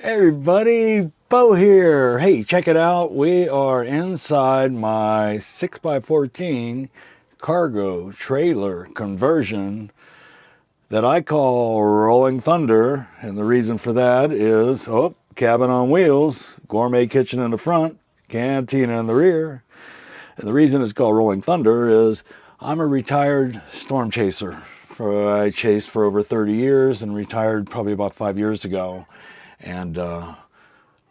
Hey everybody, Bo here. Hey, check it out. We are inside my 6x14 cargo trailer conversion that I call Rolling Thunder. And the reason for that is, cabin on wheels, gourmet kitchen in the front, cantina in the rear. And the reason it's called Rolling Thunder is I'm a retired storm chaser. I chased for over 30 years and retired probably about 5 years ago. And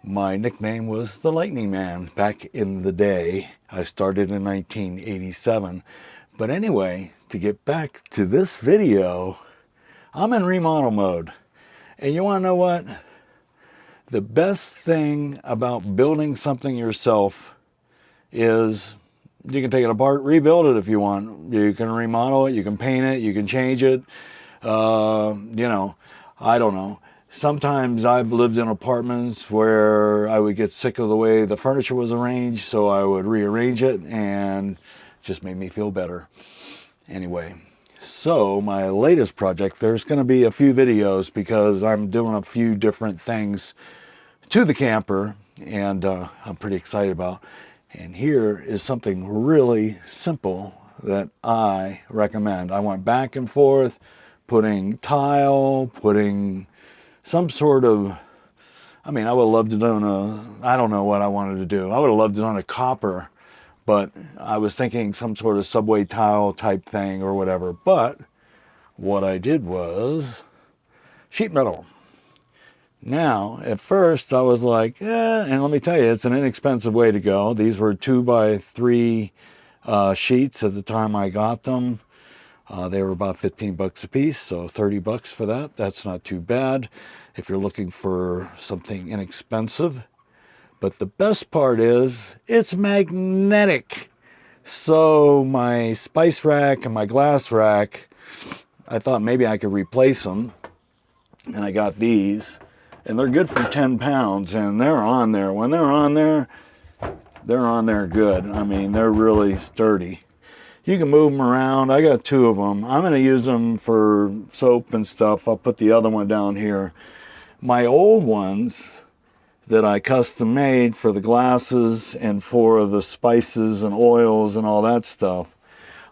my nickname was the Lightning Man back in the day. I started in 1987. But anyway, to get back to this video, I'm in remodel mode. And you want to know what? The best thing about building something yourself is you can take it apart, rebuild it if you want. You can remodel it, you can paint it, you can change it. I don't know. Sometimes I've lived in apartments where I would get sick of the way the furniture was arranged, so I would rearrange it, and it just made me feel better. Anyway, so my latest project, there's going to be a few videos because I'm doing a few different things to the camper, and I'm pretty excited about. And here is something really simple that I recommend. I went back and forth, putting tile, putting some sort of, I would have loved to do I don't know what I wanted to do. I would have loved to do a copper, but I was thinking some sort of subway tile type thing or whatever. But what I did was sheet metal. Now, at first I was like, and let me tell you, it's an inexpensive way to go. These were 2x3 sheets at the time I got them. They were about 15 bucks a piece, so 30 bucks for that. That's not too bad if you're looking for something inexpensive. But the best part is it's magnetic. So my spice rack and my glass rack, I thought maybe I could replace them. And I got these, and they're good for 10 pounds, and they're on there. When they're on there good. They're really sturdy. You can move them around. I got two of them. I'm going to use them for soap and stuff. I'll put the other one down here. My old ones that I custom made for the glasses and for the spices and oils and all that stuff,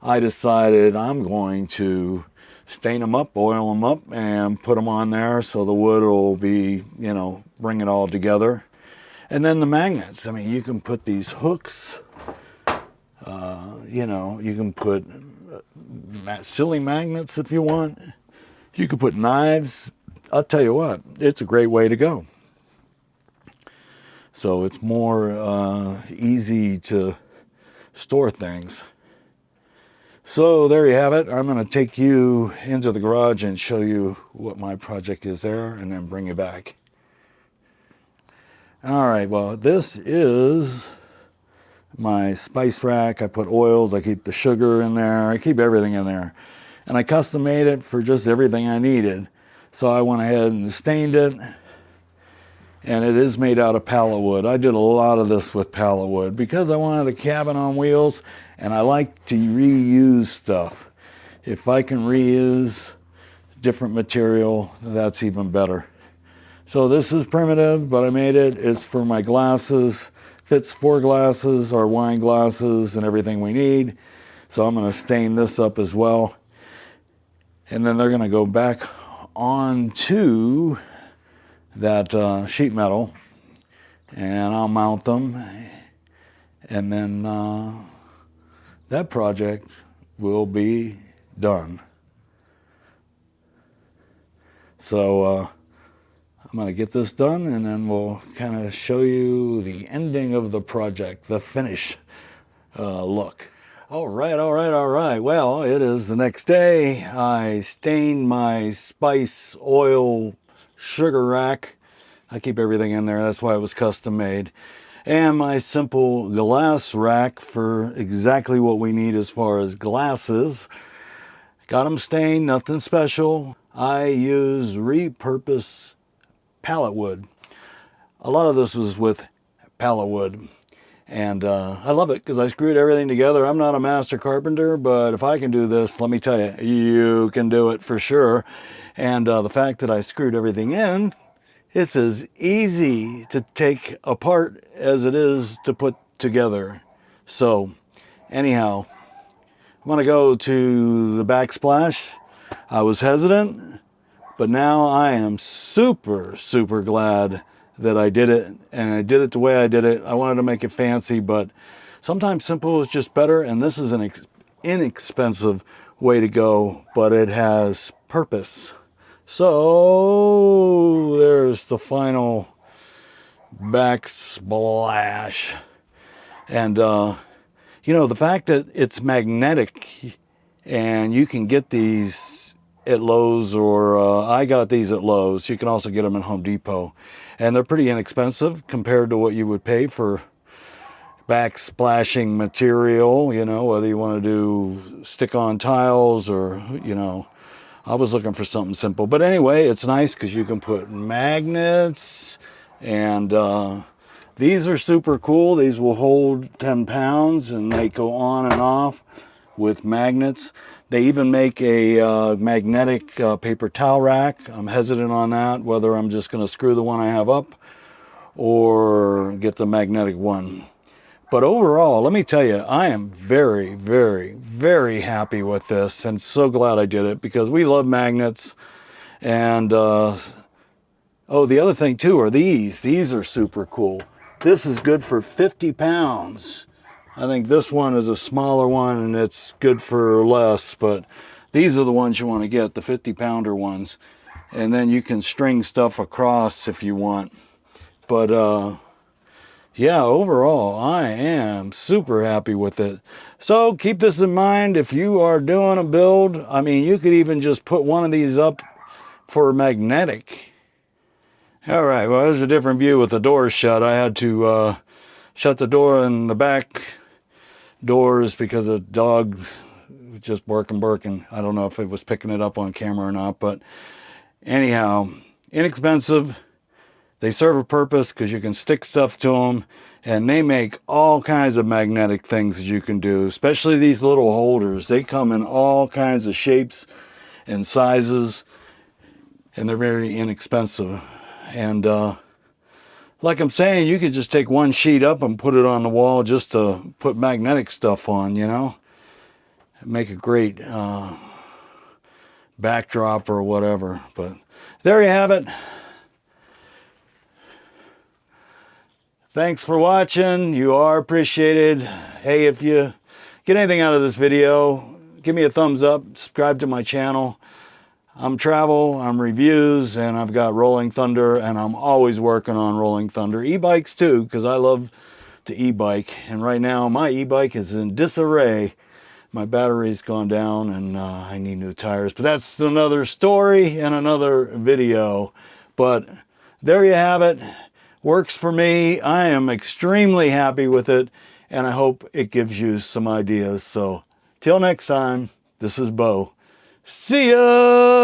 I decided I'm going to stain them up, oil them up, and put them on there so the wood will be, bring it all together. And then the magnets. You can put these hooks. You can put silly magnets if you want. You can put knives. I'll tell you what, it's a great way to go. So it's more easy to store things. So there you have it. I'm going to take you into the garage and show you what my project is there and then bring you back. All right, well, this is my spice rack. I put oils, I keep the sugar in there, I keep everything in there. And I custom made it for just everything I needed. So I went ahead and stained it. And it is made out of pallet wood. I did a lot of this with pallet wood because I wanted a cabin on wheels, and I like to reuse stuff. If I can reuse different material, that's even better. So this is primitive, but I made it. It's for my glasses. Fits 4 glasses, our wine glasses, and everything we need. So I'm going to stain this up as well. And then they're going to go back onto that sheet metal, and I'll mount them. And then that project will be done. So I'm going to get this done, and then we'll kind of show you the ending of the project, the finish look. All right. Well, it is the next day. I stained my spice, oil, sugar rack. I keep everything in there. That's why it was custom made. And my simple glass rack for exactly what we need as far as glasses. Got them stained, nothing special. I use repurposed pallet wood. A lot of this was with pallet wood, and I love it because I screwed everything together. I'm not a master carpenter, but if I can do this, let me tell you, you can do it for sure. And the fact that I screwed everything in It's as easy to take apart as it is to put together. So anyhow, I'm gonna go to the backsplash. I was hesitant, but now I am super, super glad that I did it, and I did it the way I did it. I wanted to make it fancy, but sometimes simple is just better, and this is an inexpensive way to go, but it has purpose. So there's the final backsplash. And you know, the fact that it's magnetic, and you can get these at Lowe's, or I got these at Lowe's. You can also get them at Home Depot, and they're pretty inexpensive compared to what you would pay for backsplashing material, you know, whether you want to do stick-on tiles or, you know, I was looking for something simple. But anyway, it's nice because you can put magnets, and these are super cool. These will hold 10 pounds, and they go on and off with magnets. They even make a magnetic paper towel rack. I'm hesitant on that, whether I'm just going to screw the one I have up or get the magnetic one. But overall, let me tell you, I am very, very, very happy with this, and so glad I did it, because we love magnets. And oh, the other thing too are these. These are super cool. This is good for 50 pounds. I think this one is a smaller one, and it's good for less, but these are the ones you want to get, the 50-pounder ones. And then you can string stuff across if you want. But yeah, overall, I am super happy with it. So keep this in mind if you are doing a build. I mean, you could even just put one of these up for magnetic. All right, well, there's a different view with the doors shut. I had to shut the door in the back doors because the dog was just barking. I don't know if it was picking it up on camera or not, but anyhow, inexpensive. They serve a purpose because you can stick stuff to them, and they make all kinds of magnetic things that you can do, especially these little holders. They come in all kinds of shapes and sizes, and they're very inexpensive. And like I'm saying, you could just take one sheet up and put it on the wall just to put magnetic stuff on, you know. Make a great backdrop or whatever. But there you have it. Thanks for watching. You are appreciated. Hey, if you get anything out of this video, give me a thumbs up, subscribe to my channel. I'm travel, I'm reviews, and I've got Rolling Thunder, and I'm always working on Rolling Thunder. E-bikes too, because I love to e-bike. And right now, my e-bike is in disarray. My battery's gone down, and I need new tires. But that's another story and another video. But there you have it. Works for me. I am extremely happy with it, and I hope it gives you some ideas. So, till next time, this is Bo. See ya!